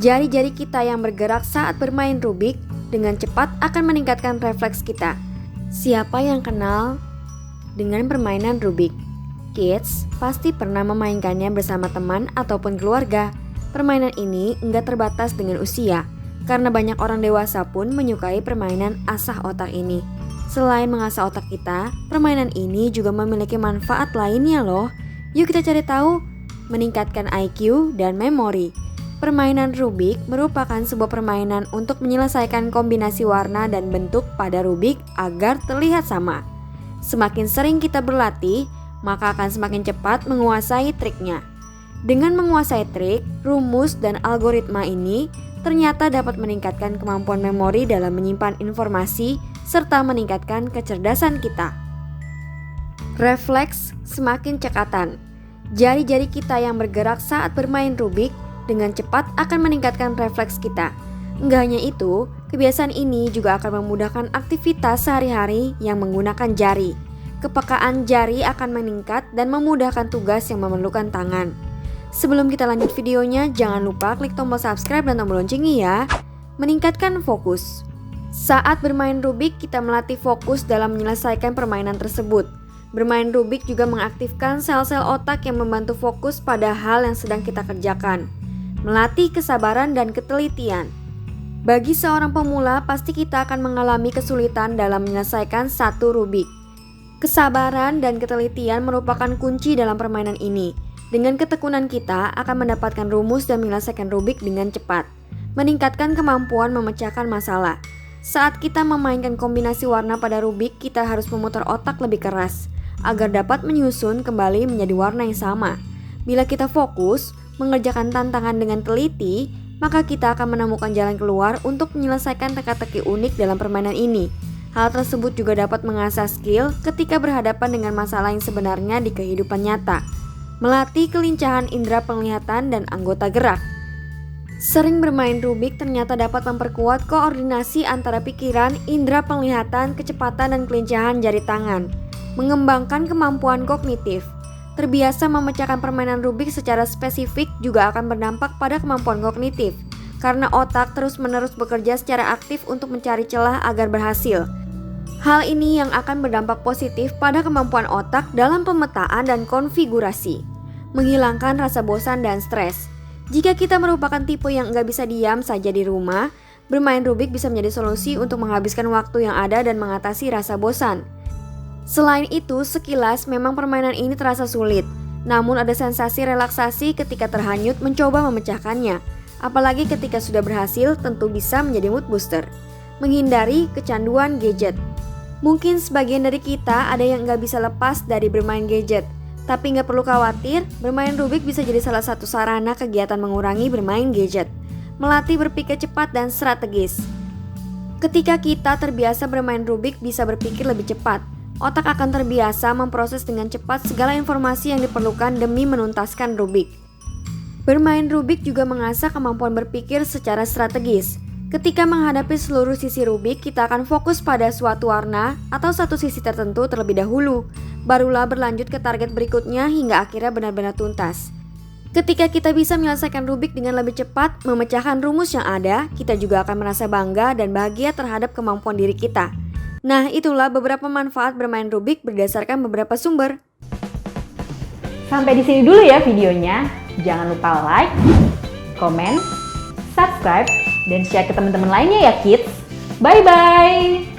Jari-jari kita yang bergerak saat bermain Rubik dengan cepat akan meningkatkan refleks kita. Siapa yang kenal dengan permainan Rubik? Kids pasti pernah memainkannya bersama teman ataupun keluarga. Permainan ini enggak terbatas dengan usia, karena banyak orang dewasa pun menyukai permainan asah otak ini. Selain mengasah otak kita, permainan ini juga memiliki manfaat lainnya loh. Yuk kita cari tahu. Meningkatkan IQ dan memori. Permainan Rubik merupakan sebuah permainan untuk menyelesaikan kombinasi warna dan bentuk pada Rubik agar terlihat sama. Semakin sering kita berlatih, maka akan semakin cepat menguasai triknya. Dengan menguasai trik, rumus, dan algoritma ini ternyata dapat meningkatkan kemampuan memori dalam menyimpan informasi serta meningkatkan kecerdasan kita. Refleks semakin cekatan. Jari-jari kita yang bergerak saat bermain Rubik dengan cepat akan meningkatkan refleks kita. Enggak hanya itu, kebiasaan ini juga akan memudahkan aktivitas sehari-hari yang menggunakan jari. Kepekaan jari akan meningkat dan memudahkan tugas yang memerlukan tangan. Sebelum kita lanjut videonya, jangan lupa klik tombol subscribe dan tombol loncengnya ya. Meningkatkan fokus. Saat bermain Rubik, kita melatih fokus dalam menyelesaikan permainan tersebut. Bermain Rubik juga mengaktifkan sel-sel otak yang membantu fokus pada hal yang sedang kita kerjakan. Melatih kesabaran dan ketelitian. Bagi seorang pemula, pasti kita akan mengalami kesulitan dalam menyelesaikan satu Rubik. Kesabaran dan ketelitian merupakan kunci dalam permainan ini. Dengan ketekunan kita akan mendapatkan rumus dan menyelesaikan Rubik dengan cepat. Meningkatkan kemampuan memecahkan masalah. Saat kita memainkan kombinasi warna pada Rubik, kita harus memutar otak lebih keras agar dapat menyusun kembali menjadi warna yang sama. Bila kita fokus mengerjakan tantangan dengan teliti, maka kita akan menemukan jalan keluar untuk menyelesaikan teka-teki unik dalam permainan ini. Hal tersebut juga dapat mengasah skill ketika berhadapan dengan masalah yang sebenarnya di kehidupan nyata. Melatih kelincahan indera penglihatan dan anggota gerak. Sering bermain Rubik ternyata dapat memperkuat koordinasi antara pikiran, indera penglihatan, kecepatan, dan kelincahan jari tangan. Mengembangkan kemampuan kognitif. Terbiasa memecahkan permainan Rubik secara spesifik juga akan berdampak pada kemampuan kognitif, karena otak terus-menerus bekerja secara aktif untuk mencari celah agar berhasil. Hal ini yang akan berdampak positif pada kemampuan otak dalam pemetaan dan konfigurasi. Menghilangkan rasa bosan dan stres. Jika kita merupakan tipe yang nggak bisa diam saja di rumah, bermain Rubik bisa menjadi solusi untuk menghabiskan waktu yang ada dan mengatasi rasa bosan. Selain itu, sekilas memang permainan ini terasa sulit, namun ada sensasi relaksasi ketika terhanyut mencoba memecahkannya. Apalagi ketika sudah berhasil, tentu bisa menjadi mood booster. Menghindari kecanduan gadget. Mungkin sebagian dari kita ada yang nggak bisa lepas dari bermain gadget. Tapi nggak perlu khawatir, bermain Rubik bisa jadi salah satu sarana kegiatan mengurangi bermain gadget. Melatih berpikir cepat dan strategis. Ketika kita terbiasa bermain Rubik bisa berpikir lebih cepat. Otak akan terbiasa memproses dengan cepat segala informasi yang diperlukan demi menuntaskan Rubik. Bermain Rubik juga mengasah kemampuan berpikir secara strategis. Ketika menghadapi seluruh sisi Rubik, kita akan fokus pada suatu warna atau satu sisi tertentu terlebih dahulu. Barulah berlanjut ke target berikutnya hingga akhirnya benar-benar tuntas. Ketika kita bisa menyelesaikan Rubik dengan lebih cepat, memecahkan rumus yang ada, kita juga akan merasa bangga dan bahagia terhadap kemampuan diri kita. Nah, itulah beberapa manfaat bermain Rubik berdasarkan beberapa sumber. Sampai di sini dulu ya videonya. Jangan lupa like, komen, subscribe, dan share ke teman-teman lainnya ya kids. Bye-bye!